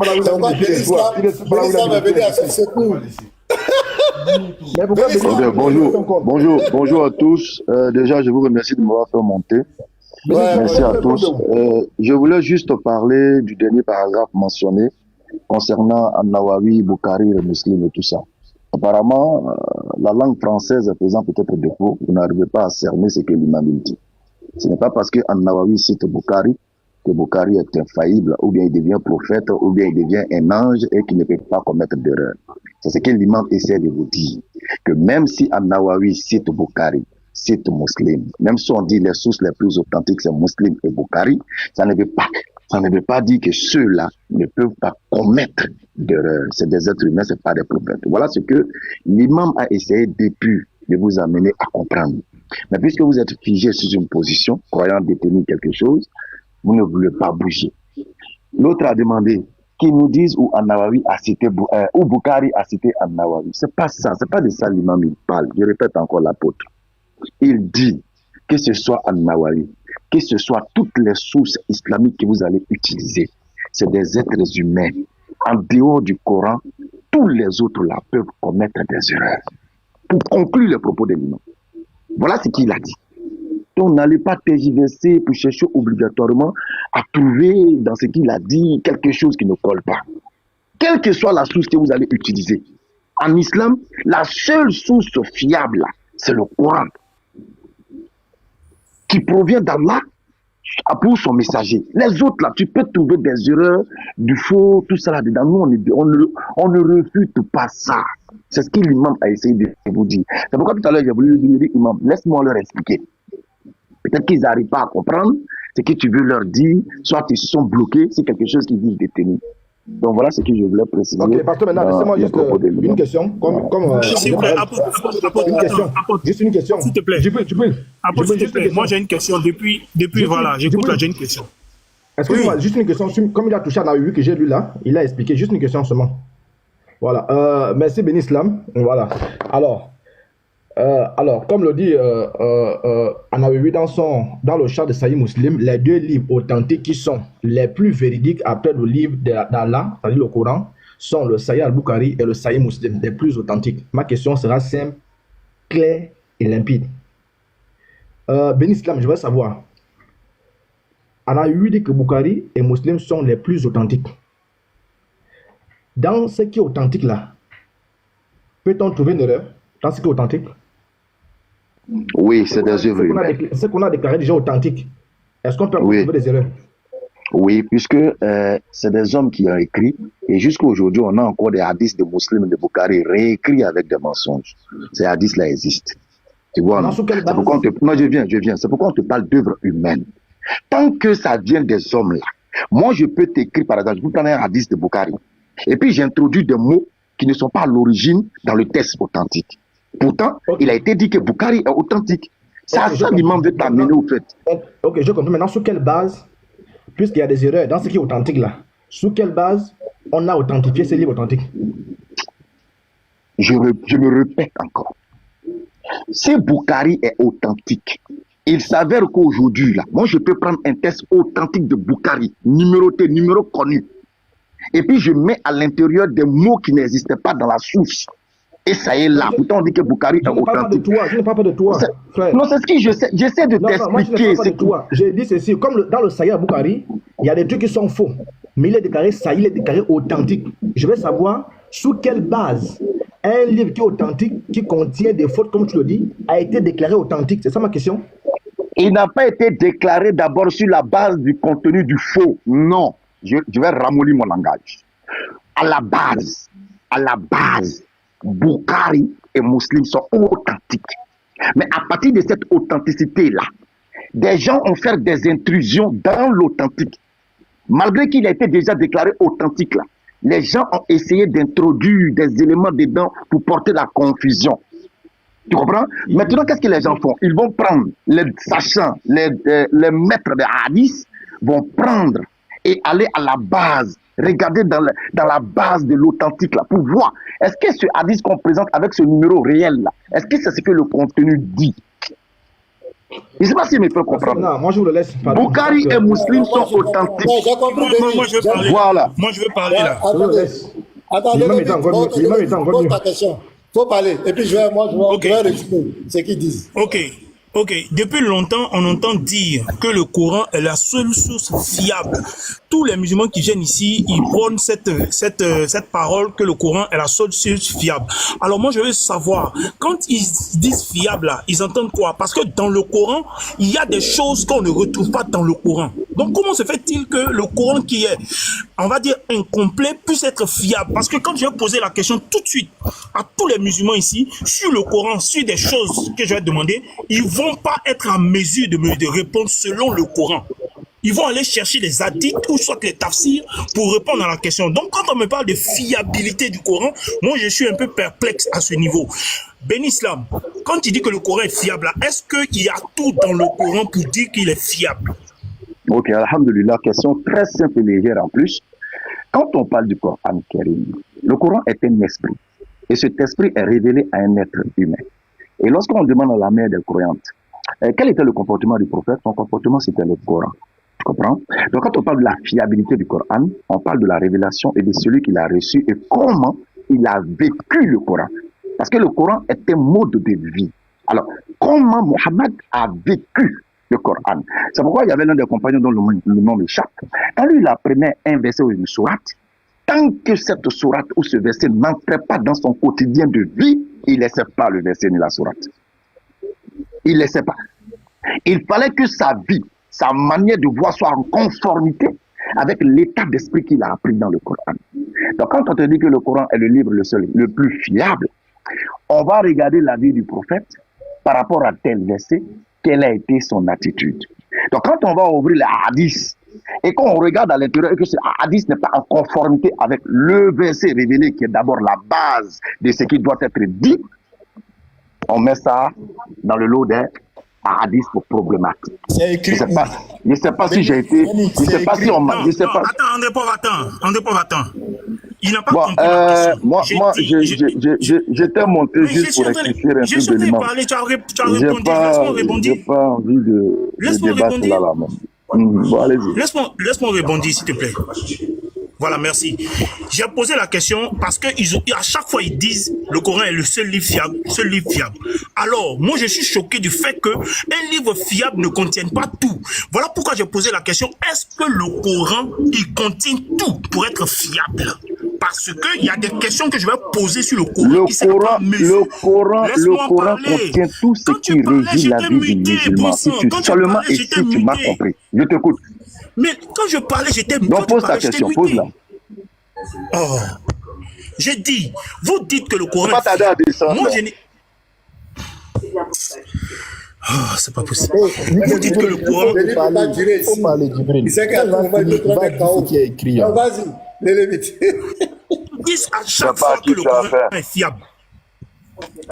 pas là où il C'est a pourquoi mis les Denis doigts. Il est pas là où il a Lam mis est venu les à son secours. Mais pourquoi Denis Denis Lam. Ok, bonjour à tous. Déjà, je vous remercie de m'avoir fait monter. Ouais, Merci à tous. pardon. Je voulais juste parler du dernier paragraphe mentionné concernant An-Nawawi, Bukhari, le musulman et tout ça. Apparemment, la langue française faisant peut-être défaut, vous n'arrivez pas à cerner ce que l'imam dit. Ce n'est pas parce que An-Nawawi cite Bukhari que Bukhari est infaillible, ou bien il devient prophète, ou bien il devient un ange et qu'il ne peut pas commettre d'erreur. C'est ce que l'imam essaie de vous dire. Que même si An-Nawawi cite Bukhari, cite Muslim, même si on dit les sources les plus authentiques, c'est Muslim et Bukhari, ça ne veut pas dire que ceux-là ne peuvent pas commettre d'erreur. C'est des êtres humains, c'est pas des prophètes. Voilà ce que l'imam a essayé depuis de vous amener à comprendre. Mais puisque vous êtes figé sur une position, croyant détenir quelque chose, vous ne voulez pas bouger. L'autre a demandé qu'ils nous disent où An-Nawawi a cité, où Bukhari a cité An-Nawawi. C'est pas ça, c'est pas de ça l'imam il parle. Je répète encore l'apôtre. Il dit que ce soit An-Nawawi, que ce soit toutes les sources islamiques que vous allez utiliser, c'est des êtres humains. En dehors du Coran, tous les autres là peuvent commettre des erreurs. Pour conclure les propos de l'imam. Voilà ce qu'il a dit. Donc, n'allez pas tergiverser pour chercher obligatoirement à trouver dans ce qu'il a dit quelque chose qui ne colle pas. Quelle que soit la source que vous allez utiliser. En islam, la seule source fiable, c'est le Coran, qui provient d'Allah pour son messager. Les autres, là, tu peux trouver des erreurs, du faux, tout ça là-dedans. Nous, on ne refute pas ça. C'est ce que l'imam a essayé de vous dire. C'est pourquoi tout à l'heure, j'ai voulu lui dire, imam, laisse-moi leur expliquer. Peut-être qu'ils n'arrivent pas à comprendre ce que tu veux leur dire, soit ils sont bloqués, c'est quelque chose qu'ils disent détenus. Donc voilà ce que je voulais préciser. Ok, pasteur, maintenant, laissez-moi juste une question. S'il vous plaît, une question. Juste une question. S'il te plaît. S'il te plaît. Moi, j'ai une question. Depuis voilà, j'écoute là, j'ai une question. Excusez-moi, juste une question. Comme il a touché à la que j'ai lu là, il a expliqué. Juste une question seulement. Voilà. Merci, Béni Islam. Voilà. Alors, comme le dit An-Nawawi dans le char de Sahih Muslim, les deux livres authentiques qui sont les plus véridiques après le livre d'Allah, c'est-à-dire le Coran, sont le Sahih al-Bukhari et le Sahih Muslim, les plus authentiques. Ma question sera simple, claire et limpide. Ben Islam, je veux savoir, An-Nawawi dit que Bukhari et Muslim sont les plus authentiques. Dans ce qui est authentique là, peut-on trouver une erreur dans ce qui est authentique? Oui, c'est des œuvres humaines. Ce qu'on a déclaré déjà authentique, est-ce qu'on peut trouver des erreurs? Oui, puisque c'est des hommes qui ont écrit, et jusqu'à aujourd'hui, on a encore des hadiths de musulmans de Bukhari réécrits avec des mensonges. Ces hadiths-là existent. Tu vois, non? C'est pourquoi non, je viens. C'est pourquoi on te parle d'œuvres humaines. Tant que ça vient des hommes-là, moi, je peux t'écrire, par exemple, je peux prendre un hadith de Bukhari, et puis j'introduis des mots qui ne sont pas à l'origine dans le texte authentique. Pourtant, il a été dit que Bukhari est authentique. C'est à ça l'imam veut t'amener au fait. Ok, je comprends. Maintenant, sur quelle base, puisqu'il y a des erreurs dans ce qui est authentique là, sur quelle base on a authentifié ces livres authentiques? Je me répète encore. Si Bukhari est authentique, il s'avère qu'aujourd'hui, là, moi je peux prendre un texte authentique de Bukhari, numéroté, numéro connu, et puis je mets à l'intérieur des mots qui n'existaient pas dans la source. Et ça est là. Pourtant, on dit que Bukhari est authentique. Je ne parle pas de toi, frère. Non, c'est ce que j'essaie de t'expliquer. C'est toi. J'ai dit ceci. Comme dans le Sahih Bukhari, il y a des trucs qui sont faux. Mais il est déclaré Sahih, il est déclaré authentique. Je veux savoir sous quelle base un livre qui est authentique, qui contient des fautes, comme tu le dis, a été déclaré authentique. C'est ça ma question? Il n'a pas été déclaré d'abord sur la base du contenu du faux. Non. Je vais ramollir mon langage. À la base, Bukhari et Muslim sont authentiques. Mais à partir de cette authenticité-là, des gens ont fait des intrusions dans l'authentique. Malgré qu'il a été déjà déclaré authentique, là, les gens ont essayé d'introduire des éléments dedans pour porter la confusion. Tu comprends? Maintenant, qu'est-ce que les gens font? Ils vont prendre, les sachants, les maîtres de hadith vont prendre et aller à la base. Regardez dans la base de l'authentique là pour voir est-ce que ce hadith qu'on présente avec ce numéro réel là, est-ce que c'est ce que le contenu dit? Je ne sais pas si mes peuvent comprendre. Non, moi je vous le laisse parler. Bukhari et Muslim sont authentiques. J'ai compris, Moi, je veux parler. Voilà. Moi, je veux parler là. Je vous le laisse. Attendez, Pose ta question. Faut parler. Et puis je vais résumer ce qu'ils disent. Ok. Depuis longtemps, on entend dire que le Coran est la seule source fiable. Tous les musulmans qui viennent ici, ils prônent cette parole que le Coran est la seule source fiable. Alors moi, je veux savoir, quand ils disent fiable là, ils entendent quoi? Parce que dans le Coran, il y a des choses qu'on ne retrouve pas dans le Coran. Donc comment se fait-il que le Coran qui est, on va dire, incomplet puisse être fiable? Parce que quand je vais poser la question tout de suite à tous les musulmans ici, sur le Coran, sur des choses que je vais demander, ils vont pas être en mesure de répondre selon le Coran. Ils vont aller chercher les hadiths ou soit les tafsirs pour répondre à la question. Donc, quand on me parle de fiabilité du Coran, moi, je suis un peu perplexe à ce niveau. Ben Islam, quand tu dis que le Coran est fiable, est-ce qu'il y a tout dans le Coran pour dire qu'il est fiable? Ok, alhamdulillah, question très simple et légère en plus. Quand on parle du Coran Karim, le Coran est un esprit. Et cet esprit est révélé à un être humain. Et lorsqu'on demande à la mère des croyantes, quel était le comportement du prophète? Son comportement, c'était le Coran. Tu comprends? Donc, quand on parle de la fiabilité du Coran, on parle de la révélation et de celui qui l'a reçu et comment il a vécu le Coran. Parce que le Coran est un mode de vie. Alors, comment Mohammed a vécu le Coran? C'est pourquoi il y avait l'un des compagnons dont le nom m'échappe. Quand lui, il apprenait un verset ou une sourate, tant que cette sourate ou ce verset n'entrait pas dans son quotidien de vie, il ne laissait pas le verset ni la sourate. Il ne laissait pas. Il fallait que sa vie, sa manière de voir soit en conformité avec l'état d'esprit qu'il a appris dans le Coran. Donc quand on te dit que le Coran est le livre le plus fiable, on va regarder la vie du prophète par rapport à tel verset, quelle a été son attitude. Donc quand on va ouvrir les hadiths et qu'on regarde à l'intérieur et que ce hadith n'est pas en conformité avec le verset révélé qui est d'abord la base de ce qui doit être dit, on met ça dans le lot des hadiths problématiques. C'est écrit. Je ne sais pas si j'ai été. Je ne sais pas si on m'a. Je sais pas. Attends. Il n'a pas compris la question. Moi, j'étais monté juste pour expliquer un peu de l'imam. J'ai pas envie de débattre là. Bon, allez-y. Laisse-moi rebondir, s'il te plaît. Voilà, merci. J'ai posé la question parce que à chaque fois ils disent le Coran est le seul livre fiable, Alors, moi je suis choqué du fait que un livre fiable ne contienne pas tout. Voilà pourquoi j'ai posé la question, est-ce que le Coran il contient tout pour être fiable? Parce que il y a des questions que je vais poser sur le Coran. Le Coran contient tout ce qui régit la vie du musulman. Si tu m'as compris. Je t'écoute. Mais quand je parlais, j'étais... Donc pose ta question, pose-la. Oh, j'ai dit, vous dites que le Coran... Pas tarder à descendre. Moi, je n'ai... Oh, c'est pas possible. Vous dites que le Coran... Il faut parler d'Ibrahim. C'est qu'à un moment, il faut trouver ce qui est écrit. Vas-y, les limites. Ils disent à chaque fois que le Coran est fiable.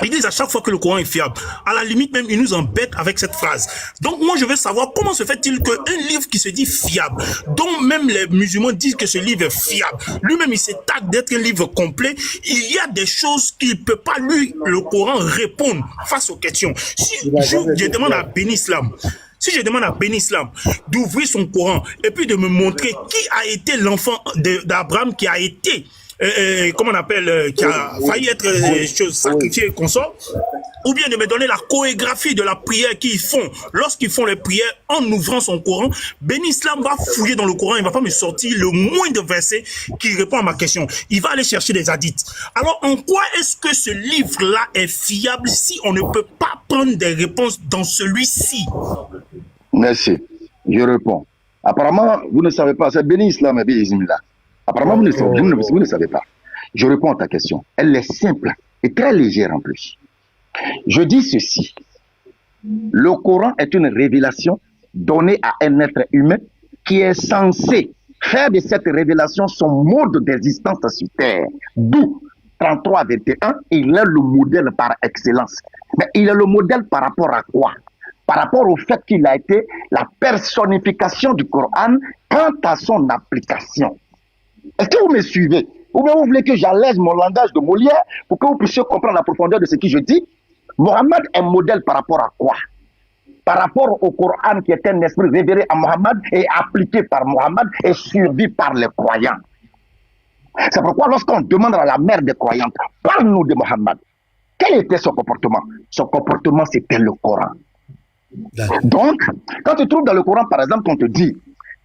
Ils disent à chaque fois que le Coran est fiable. À la limite même, ils nous embêtent avec cette phrase. Donc moi, je veux savoir comment se fait-il qu'un livre qui se dit fiable, dont même les musulmans disent que ce livre est fiable, lui-même il s'étale d'être un livre complet, il y a des choses qu'il ne peut pas, lui, le Coran, répondre face aux questions. Si je demande à Ben Islam, d'ouvrir son Coran et puis de me montrer qui a été l'enfant d'Abraham qui a été comment on appelle, qui a failli être sacrifié et consort, ou bien de me donner la chorégraphie de la prière qu'ils font lorsqu'ils font les prières en ouvrant son Coran. Ben Islam va fouiller dans le Coran, il va pas me sortir le moindre verset qui répond à ma question. Il va aller chercher des hadiths. Alors, en quoi est-ce que ce livre-là est fiable si on ne peut pas prendre des réponses dans celui-ci? Merci. Je réponds. Apparemment, vous ne savez pas, c'est Ben Islam et Ben Ismillah. Apparemment, vous ne savez pas. Je réponds à ta question. Elle est simple et très légère en plus. Je dis ceci. Le Coran est une révélation donnée à un être humain qui est censé faire de cette révélation son mode d'existence sur Terre. D'où 33-21, il est le modèle par excellence. Mais il est le modèle par rapport à quoi? Par rapport au fait qu'il a été la personnification du Coran quant à son application. Est-ce que vous me suivez? Ou bien vous voulez que j'allège mon langage de Molière pour que vous puissiez comprendre la profondeur de ce que je dis? Mohammed est modèle par rapport à quoi? par rapport au Coran qui est un esprit révélé à Mohammed et appliqué par Mohammed et suivi par les croyants. C'est pourquoi lorsqu'on demande à la mère des croyantes, parle-nous de Mohammed, quel était son comportement? Son comportement, c'était le Coran. Donc, quand tu trouves dans le Coran, par exemple, qu'on te dit,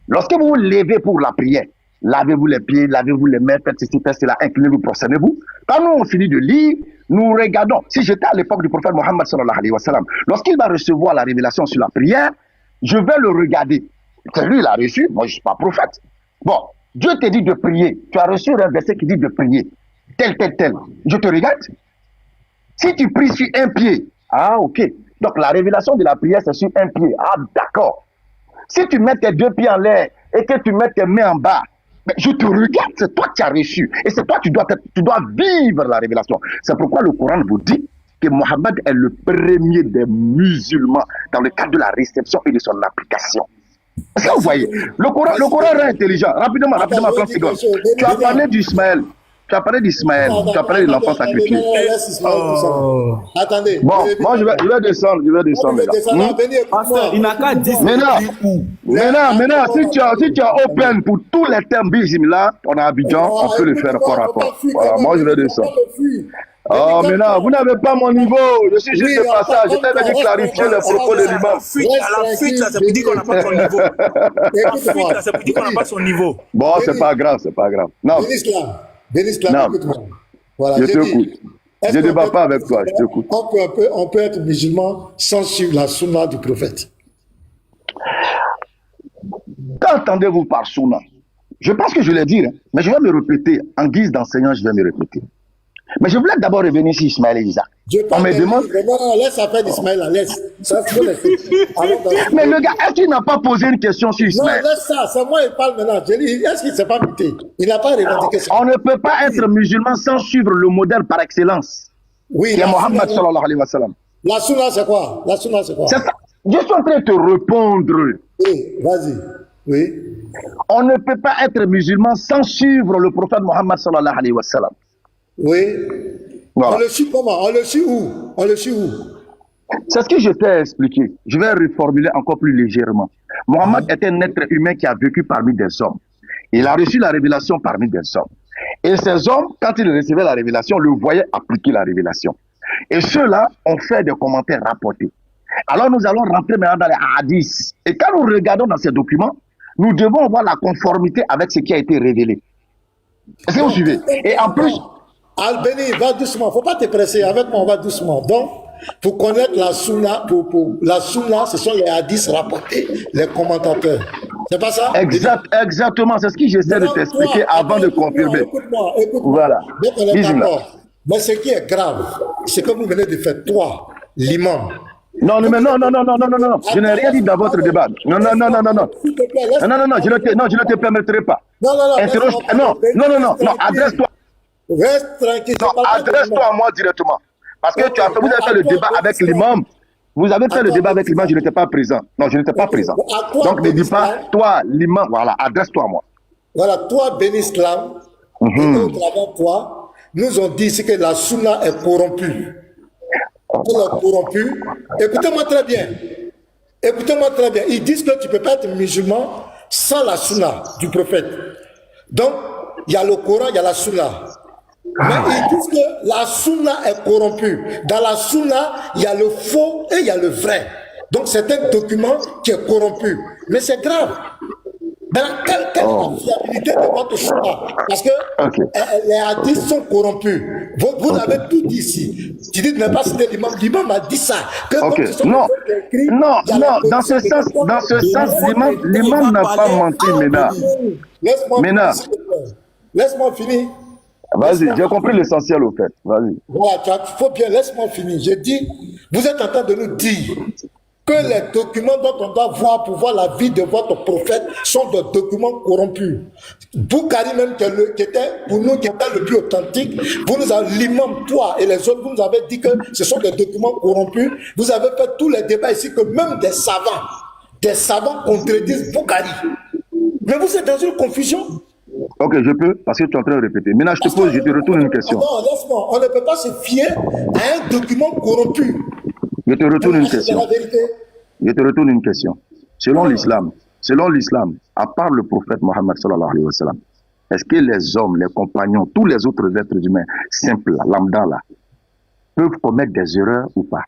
lorsque vous vous levez pour la prière, lavez-vous les pieds, lavez-vous les mains, faites ceci, faites cela, inclinez-vous, prosternez-vous. Quand nous on finit de lire, nous regardons. Si j'étais à l'époque du prophète Mohammed sallallahu alayhi wa sallam, lorsqu'il va recevoir la révélation sur la prière, je vais le regarder. C'est lui, il a reçu, moi je ne suis pas prophète. Bon, Dieu te dit de prier. Tu as reçu un verset qui dit de prier. Tel. Je te regarde. Si tu pries sur un pied, ah ok. Donc la révélation de la prière, c'est sur un pied. Ah d'accord. Si tu mets tes deux pieds en l'air et que tu mets tes mains en bas, mais je te regarde, c'est toi qui as reçu. Et c'est toi qui dois vivre la révélation. C'est pourquoi le Coran vous dit que Mohammed est le premier des musulmans dans le cadre de la réception et de son application. Est-ce que vous voyez? Le Coran est intelligent. Rapidement, 30 secondes. Tu as parlé d'Ismaël. Tu as parlé de l'enfant sacrifié. Attendez. Bon, moi je vais descendre. Il n'a qu'à dire. Maintenant, si tu as open pour tous les termes bismillah, on a Abidjan, on peut le faire corps à corps. Voilà, moi je vais descendre. Oh, maintenant, vous n'avez pas mon niveau. Je suis juste de passage. Je t'avais dit clarifier le propos de l'imam. À la fuite, ça veut dire qu'on n'a pas son niveau. À la fuite, ça veut dire qu'on n'a pas son niveau. Bon, c'est pas grave. Non. Bénislam, écoute-moi. Voilà, je t'écoute. Je ne débat pas avec toi, je t'écoute. On peut être musulman sans suivre la sunna du prophète. Qu'entendez-vous par sunna? Je pense que je l'ai dit, mais je vais me répéter. En guise d'enseignant, je vais me répéter. Mais je voulais d'abord revenir sur Ismaël et Isaac. On me demande. Non, laisse affaire d'Ismaël, laisse. Ça, mais le gars, est-ce qu'il n'a pas posé une question sur Ismaël? Non, laisse ça, c'est moi qui parle maintenant. Est-ce qu'il ne s'est pas muté? Il n'a pas revendiqué ça. On ne peut pas être musulman sans suivre le modèle par excellence. Oui. Qui est Mohammed sallallahu alayhi wa sallam. La sunna, c'est quoi? C'est ça. Je suis en train de te répondre. Oui, vas-y. Oui. On ne peut pas être musulman sans suivre le prophète Mohammed sallallahu alayhi wa sallam. Oui. Voilà. On le suit comment? On le suit où? C'est ce que je t'ai expliqué. Je vais reformuler encore plus légèrement. Mohammed est un être humain qui a vécu parmi des hommes. Il a reçu la révélation parmi des hommes. Et ces hommes, quand ils recevaient la révélation, le voyaient appliquer la révélation. Et ceux-là ont fait des commentaires rapportés. Alors nous allons rentrer maintenant dans les hadiths. Et quand nous regardons dans ces documents, nous devons voir la conformité avec ce qui a été révélé. Est-ce que vous suivez? Et en plus... Albeni, va doucement. Il ne faut pas te presser. Avec moi, on va doucement. Donc, pour connaître la sunna, la sunna, ce sont les hadiths rapportés, les commentateurs. C'est pas ça? Exactement. C'est ce que j'essaie de t'expliquer avant de confirmer. Écoute-moi. Voilà. Donc, on est d'accord. Mais ce qui est grave, c'est que vous venez de faire, toi, l'imam. Non. Je n'ai rien dit dans votre débat. Non. Non, je ne te permettrai pas. Non, adresse-toi. Reste tranquille. Non, adresse-toi à moi directement. Parce que vous avez fait le débat avec l'imam. Vous avez fait le débat avec l'imam, je n'étais pas présent. Non, je n'étais pas présent. Donc ne dis pas, toi, l'imam, voilà, adresse-toi à moi. Voilà, toi, Bénislam, et d'autres avant toi, nous ont dit que la sunna est corrompue. Elle est corrompue. Écoutez-moi très bien. Ils disent que tu ne peux pas être musulman sans la sunna du prophète. Donc, il y a le Coran, il y a la sunna. Mais ils disent que la sunna est corrompue. Dans la sunna, il y a le faux et il y a le vrai. Donc c'est un document qui est corrompu. Mais c'est grave. Quelle est la fiabilité de votre sunna? Parce que les hadiths sont corrompus. Vous avez tout dit ici. Tu dis de ne pas citer l'imam. L'imam a dit ça. Non, dans ce sens, l'imam n'a pas menti, Ménard. Laisse-moi finir. Vas-y, j'ai compris l'essentiel au fait. Vas-y. Voilà, il faut bien, laisse-moi finir. J'ai dit, vous êtes en train de nous dire que les documents dont on doit voir pour voir la vie de votre prophète sont des documents corrompus. Boukari même, qui était pour nous, qui était le plus authentique, vous nous avez, l'imam, toi et les autres, vous nous avez dit que ce sont des documents corrompus. Vous avez fait tous les débats ici que même des savants contredisent Boukari. Mais vous êtes dans une confusion. Ok, je peux, parce que tu es en train de répéter. Maintenant, je te retourne une question. Non, laisse-moi. On ne peut pas se fier à un document corrompu. Je te retourne une question. La vérité. Je te retourne une question. Selon l'islam, à part le prophète Mohammed sallallahu alayhi wa sallam, est-ce que les hommes, les compagnons, tous les autres êtres humains simples, lambda là, peuvent commettre des erreurs ou pas?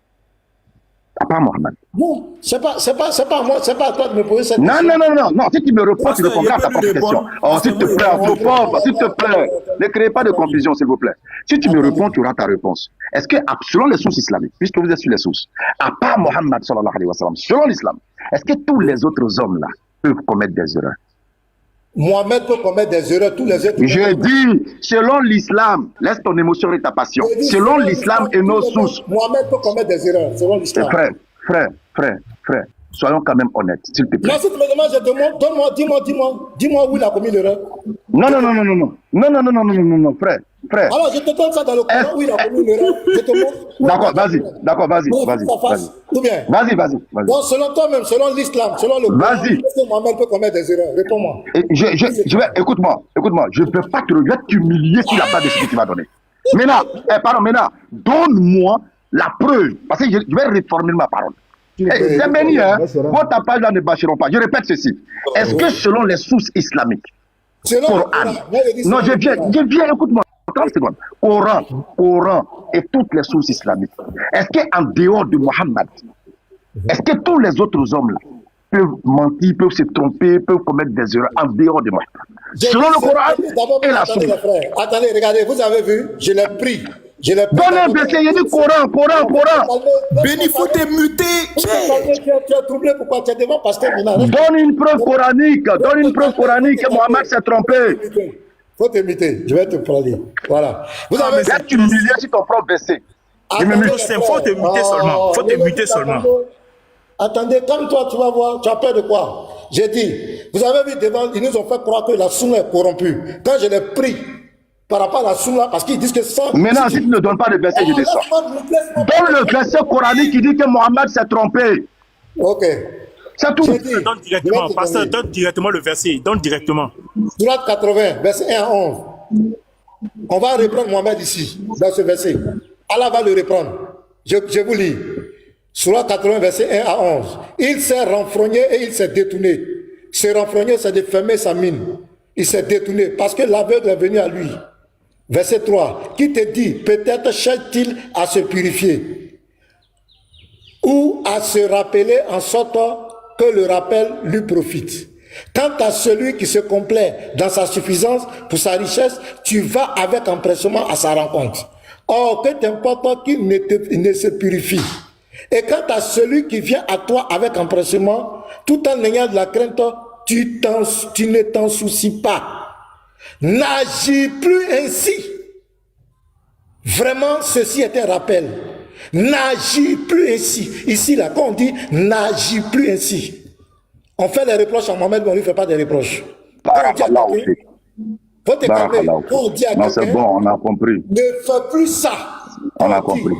À part Mohammed. Non, c'est pas moi, c'est pas à toi de me poser cette question. Non, si tu me réponds, tu répondras à ta propre question. Oh, s'il te plaît, s'il te plaît, ne créez pas de confusion, s'il vous plaît. Si tu me réponds, tu auras ta réponse. Est-ce que, selon les sources islamiques, puisque vous êtes sur les sources, à part Mohammed sallallahu alayhi wa sallam, selon l'islam, est-ce que tous les autres hommes là peuvent commettre des erreurs? Mohamed peut commettre des erreurs, tous les autres. Je dis, selon l'islam, laisse ton émotion et ta passion. Selon l'islam et nos sources. Mohamed peut commettre des erreurs, selon l'islam. Frère, soyons quand même honnêtes, s'il te plaît. Là, si tu me demandes, je te demande, dis-moi où il a commis l'erreur. Non, frère. Alors, je te donne ça dans le Coran où il a commis l'erreur. Je te montre. D'accord, vas-y. Ou bien. Vas-y. Donc, selon toi-même, selon l'islam, selon le Coran, est-ce que Mohamed peut commettre des erreurs? Réponds-moi. Écoute-moi, je ne peux pas t'humilier sur la base de ce que tu m'as donné. Maintenant, donne-moi la preuve, parce que je vais réformer ma parole. C'est béni, hein. Vos tapages là ne bâcheront pas. Je répète ceci. Est-ce que selon les sources islamiques, Coran, non, je viens, écoute-moi, 30 secondes. Coran et toutes les sources islamiques, est-ce qu'en dehors de Mohammed, est-ce que tous les autres hommes là peuvent mentir, peuvent se tromper, peuvent commettre des erreurs en dehors de Mohammed? Selon le Coran et la source. Attendez, regardez, vous avez vu, je l'ai pris. Donne un verset, il y a du Coran. Béni, il faut te muter. Tu es troublé, pourquoi tu es devant pasteur Mina? Donne une preuve coranique que Mohamed s'est trompé. Faut te muter, je vais te parler. Voilà. Vous avez là, tu m'humilies sur ton propre verset. Faut te muter seulement. Faut te muter seulement. Attendez, comme toi, tu vas voir, tu as peur de quoi? J'ai dit, vous avez vu devant, ils nous ont fait croire que la sunna est corrompue. Quand je l'ai pris, par rapport à la sunna, parce qu'ils disent que ça... Maintenant, si tu ne donnes pas le verset, je descends. Donne le verset coranique qui dit que Mohamed s'est trompé. Ok. C'est tout. Donne directement, pasteur, donne directement le verset. Donne directement. Surat 80, verset 1 à 11. On va reprendre Mohamed ici, dans ce verset. Allah va le reprendre. Je vous lis. Surat 80, verset 1 à 11. Il s'est renfrogné et il s'est détourné. Se renfrogner, c'est de fermer sa mine. Il s'est détourné parce que l'aveugle est venu à lui. Verset 3. Qui te dit, peut-être cherche-t-il à se purifier ou à se rappeler en sorte que le rappel lui profite. Quant à celui qui se complaît dans sa suffisance pour sa richesse, tu vas avec empressement à sa rencontre. Or, que t'importe qu'il ne se purifie. Et quant à celui qui vient à toi avec empressement, tout en ayant de la crainte, tu ne t'en soucies pas. N'agis plus ainsi. Vraiment, ceci est un rappel. N'agis plus ainsi. Ici, là, quand on dit n'agis plus ainsi, on fait des reproches à Mohamed, mais on ne lui fait pas des reproches. Faut te calmer. Quand on dit à quelqu'un, c'est bon, on a compris. Ne fais plus ça. On a compris.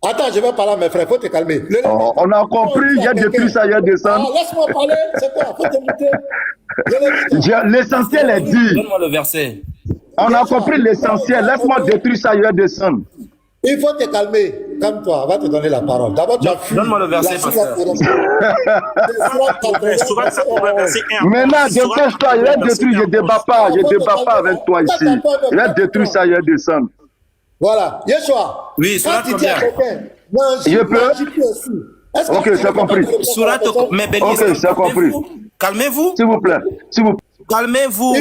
Attends, je vais parler à mes frères, faut te calmer. On a compris, il y a depuis ça, il y a des sangs. Laisse-moi parler, c'est quoi? Faut te muter. L'essentiel est dit. Donne-moi le verset. On a compris l'essentiel. Laisse-moi détruire ça, il y a des sangs. Il faut te calmer. Calme-toi, on va te donner la parole. D'abord, tu as fui. Donne-moi le verset, pasteur. Maintenant, dépêche-toi, il va détruire, je ne débat pas avec toi ici. Il va détruire ça, il y a des sangs. Voilà, Yeshua. Oui, surat combien? Je peux? Ok, c'est compris. Surat, mais Béni, ok, c'est compris. Calmez-vous. S'il vous plaît, Calmez-vous.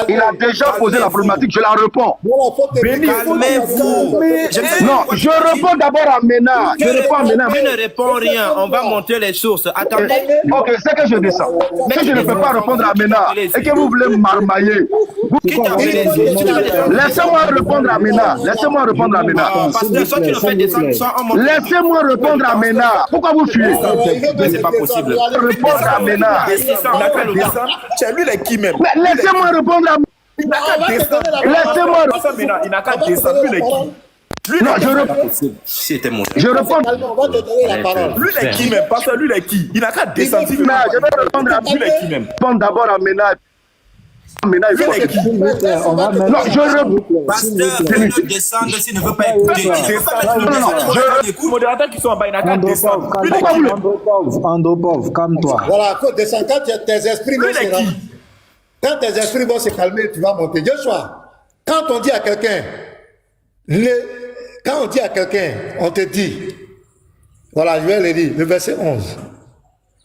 Il a déjà posé la problématique, je la réponds. Calmez-vous. Non, je réponds d'abord à Mena. Je réponds à Mena. Je ne réponds rien. On va montrer les sources. Attendez. Ok, c'est que je descends. Si je ne peux pas répondre à Mena et que vous voulez marmailler, laissez-moi répondre à Mena. Laissez-moi répondre à Mena. Laissez-moi répondre à Mena. Pourquoi vous fuyez? C'est pas possible. Répondre à Mena. C'est lui qui même. Mais laissez-moi répondre à Mena. Il n'a qu'à descendre. Il n'a qu'à descendre. Lui, qui? Non, je réponds. C'était mon. Je réponds. On va te donner la parole. Lui, il est qui même? Parce que lui, il est qui? Il n'a qu'à descendre. Je vais répondre à lui, il est qui même? Répondre d'abord à Mena. Maintenant, il faut Lui, c'est On va mettre- Non, je Pasteur, fais-le descendre s'il ne veut pas écouter. Il ne veut pas mettre le descendre. Les Écoute. modérateurs qui sont en bas, il n'a qu'à descendre. Andopov, calme-toi. Voilà, faut descendre. Quand tes esprits vont Lui, il est se qui? quand tes esprits vont se calmer, tu vas monter. Joshua, quand on dit à quelqu'un, quand on dit à quelqu'un, on te dit, voilà, je vais le dire, le verset 11.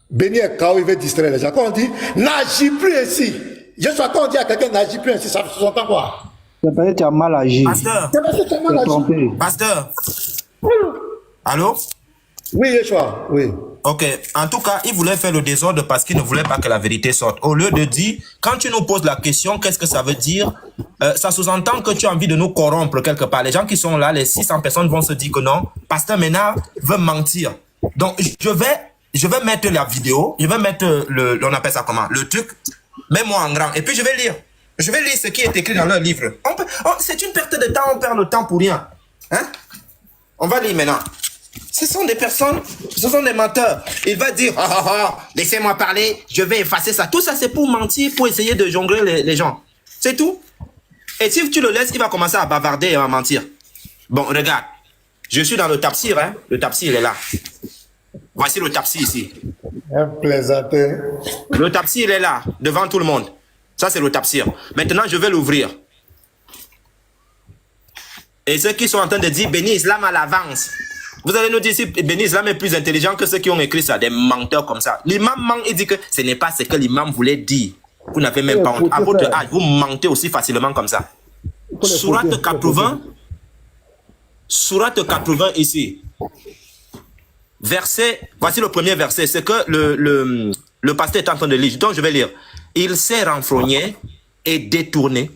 Béni est chaos, il veut distraire les gens. Quand on dit, n'agis plus ainsi. Joshua, quand on dit à quelqu'un, n'agis plus ainsi, ça s'entend quoi? C'est parce que tu as mal agi. Pasteur, C'est parce que tu as mal agi. Trompé. pasteur. Allô? Oui, Joshua, oui. Ok, en tout cas, il voulait faire le désordre parce qu'il ne voulait pas que la vérité sorte. Au lieu de dire, quand tu nous poses la question, qu'est-ce que ça veut dire? Ça sous-entend que tu as envie de nous corrompre quelque part. Les gens qui sont là, les 600 personnes vont se dire que non, Pasteur Ménard veut mentir. Donc, je vais mettre la vidéo, je vais mettre on appelle ça comment? Le truc, mets-moi en grand. Et puis, je vais lire. Je vais lire ce qui est écrit dans leur livre. C'est une perte de temps, on perd le temps pour rien. Hein? On va lire maintenant. Ce sont des personnes, ce sont des menteurs. Il va dire, laissez-moi parler, je vais effacer ça. Tout ça, c'est pour mentir, pour essayer de jongler les gens. C'est tout. Et si tu le laisses, il va commencer à bavarder et à mentir. Bon, regarde. Je suis dans le tafsir, hein. Le tafsir, il est là. Voici le tafsir ici. Un plaisantin. Le tafsir, il est là, devant tout le monde. Ça, c'est le tafsir. Maintenant, je vais l'ouvrir. Et ceux qui sont en train de dire, béni Islam à l'avance. Vous allez nous dire si Béni Islam est plus intelligent que ceux qui ont écrit ça, des menteurs comme ça. L'imam ment et dit que ce n'est pas ce que l'imam voulait dire. Vous n'avez même pas honte. À votre âge, vous mentez aussi facilement comme ça. Sourate 80, Sourate 80 ici. Verset, voici le premier verset, c'est que le pasteur est en train de lire. Donc je vais lire. Il s'est renfrogné et détourné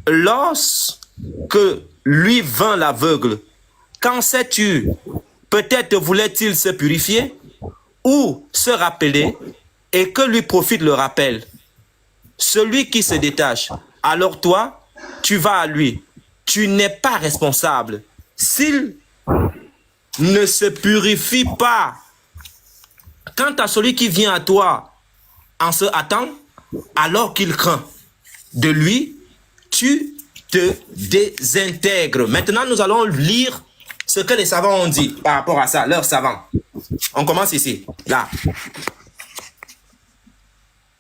lorsque lui vint l'aveugle. Qu'en sais-tu? Peut-être voulait-il se purifier ou se rappeler et que lui profite le rappel. Celui qui se détache, alors toi, tu vas à lui. Tu n'es pas responsable. S'il ne se purifie pas, quant à celui qui vient à toi en se hâtant, alors qu'il craint de lui, tu te désintègres. Maintenant, nous allons lire ce que les savants ont dit par rapport à ça, leurs savants. On commence ici, là.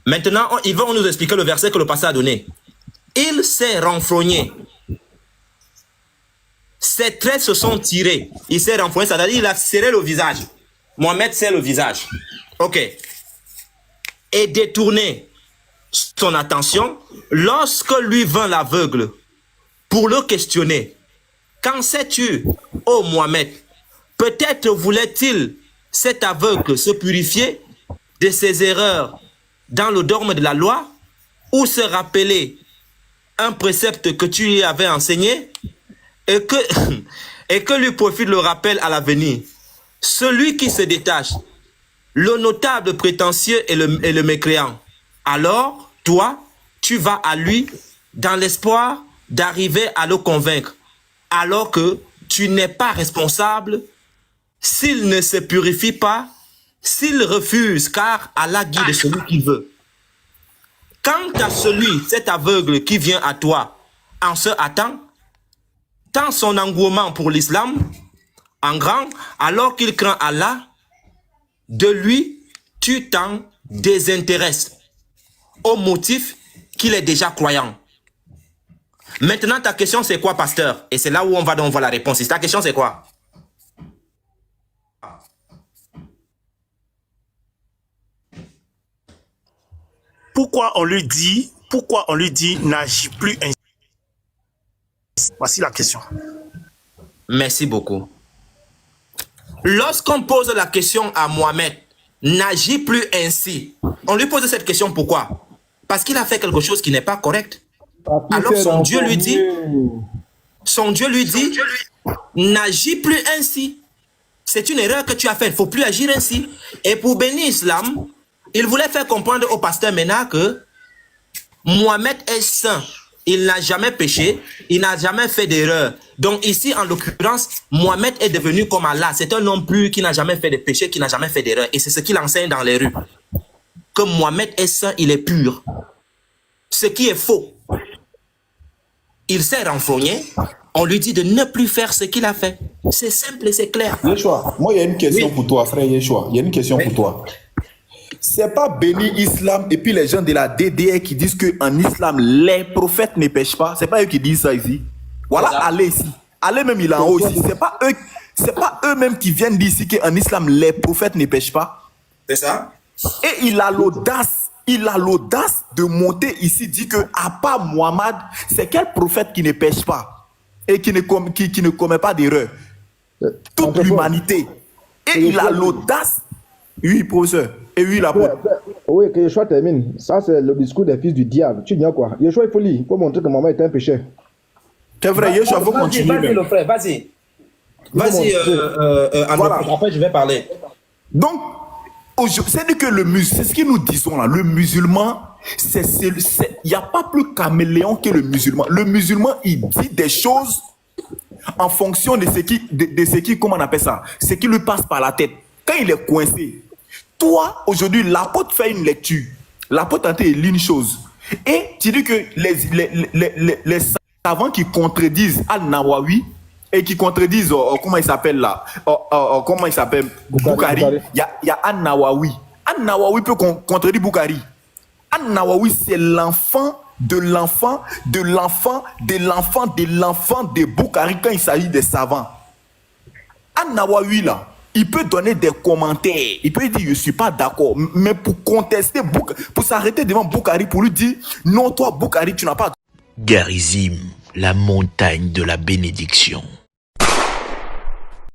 Maintenant, ils vont nous expliquer le verset que le pasteur a donné. Il s'est renfrogné. Ses traits se sont tirés. Il s'est renfrogné, c'est-à-dire il a serré le visage. Mohamed serre le visage. Ok. Et détourné son attention lorsque lui vint l'aveugle pour le questionner. Qu'en sais-tu, ô Mohamed? Peut-être voulait-il, cet aveugle, se purifier de ses erreurs dans le dogme de la loi ou se rappeler un précepte que tu lui avais enseigné et que lui profite le rappel à l'avenir. Celui qui se détache, le notable prétentieux et le mécréant. Alors, toi, tu vas à lui dans l'espoir d'arriver à le convaincre. Alors que tu n'es pas responsable s'il ne se purifie pas, s'il refuse, car Allah guide celui qu'il veut. Quant à cet aveugle qui vient à toi en se hâtant, tant son engouement pour l'islam, en grand, alors qu'il craint Allah, de lui, tu t'en désintéresses au motif qu'il est déjà croyant. Maintenant, ta question, c'est quoi, pasteur? Et c'est là où on va donc voir la réponse. Ta question, c'est quoi? Pourquoi on lui dit n'agis plus ainsi? Voici la question. Merci beaucoup. Lorsqu'on pose la question à Mohamed, n'agis plus ainsi, on lui pose cette question pourquoi? Parce qu'il a fait quelque chose qui n'est pas correct. Alors son Dieu lui dit, n'agis plus ainsi. C'est une erreur que tu as faite, il ne faut plus agir ainsi. Et pour bénir l'islam, il voulait faire comprendre au pasteur Ménard que Mohamed est saint. Il n'a jamais péché, il n'a jamais fait d'erreur. Donc ici, en l'occurrence, Mohamed est devenu comme Allah. C'est un homme pur qui n'a jamais fait de péché, qui n'a jamais fait d'erreur. Et c'est ce qu'il enseigne dans les rues. Que Mohamed est saint, il est pur. ce qui est faux. Il s'est renfrogné, on lui dit de ne plus faire ce qu'il a fait. C'est simple et c'est clair. Yeshua, moi il y a une question pour toi, frère Yeshua. Il y a une question pour toi. C'est pas béni islam et puis les gens de la DDR qui disent qu'en islam, les prophètes ne pêchent pas. C'est pas eux qui disent ça ici. Voilà, allez ici. Allez même, il est en haut ici. C'est pas eux-mêmes qui viennent dire ici qu'en islam, les prophètes ne pêchent pas. C'est ça? Et il a l'audace de monter ici, dit que à part Mohammed, c'est quel prophète qui ne pêche pas et qui ne commet pas d'erreur? Toute l'humanité. Et il a l'audace. Oui, professeur. Et oui, la pote. Oui, que Yeshua termine. Ça, c'est le discours des fils du diable. Tu dis quoi? Yeshua, il faut lire pour montrer que maman était un pécheur. C'est vrai, Yeshua, il faut continuer. Vas-y, le frère, vas-y. Vas-y, voilà. Après, je vais parler. Donc, c'est que c'est ce que nous disons là. Le musulman, il n'y a pas plus caméléon que le musulman. Le musulman, il dit des choses en fonction de ce qui, comment on appelle ça, ce qui lui passe par la tête. Quand il est coincé, toi, aujourd'hui, l'apôtre fait une lecture. L'apôtre a lit une chose. Et tu dis que les savants qui contredisent Al-Nawawi et qui contredisent, comment il s'appelle là, comment il s'appelle, Bukhari, il y a Al-Nawawi. Al-Nawawi peut contredire Bukhari. Al-Nawawi, c'est l'enfant de l'enfant de l'enfant de l'enfant de l'enfant de Bukhari quand il s'agit des savants. Al-Nawawi là, il peut donner des commentaires, il peut dire je ne suis pas d'accord, mais pour contester, pour s'arrêter devant Bukhari, pour lui dire non, toi Bukhari, tu n'as pas. Garizim, la montagne de la bénédiction.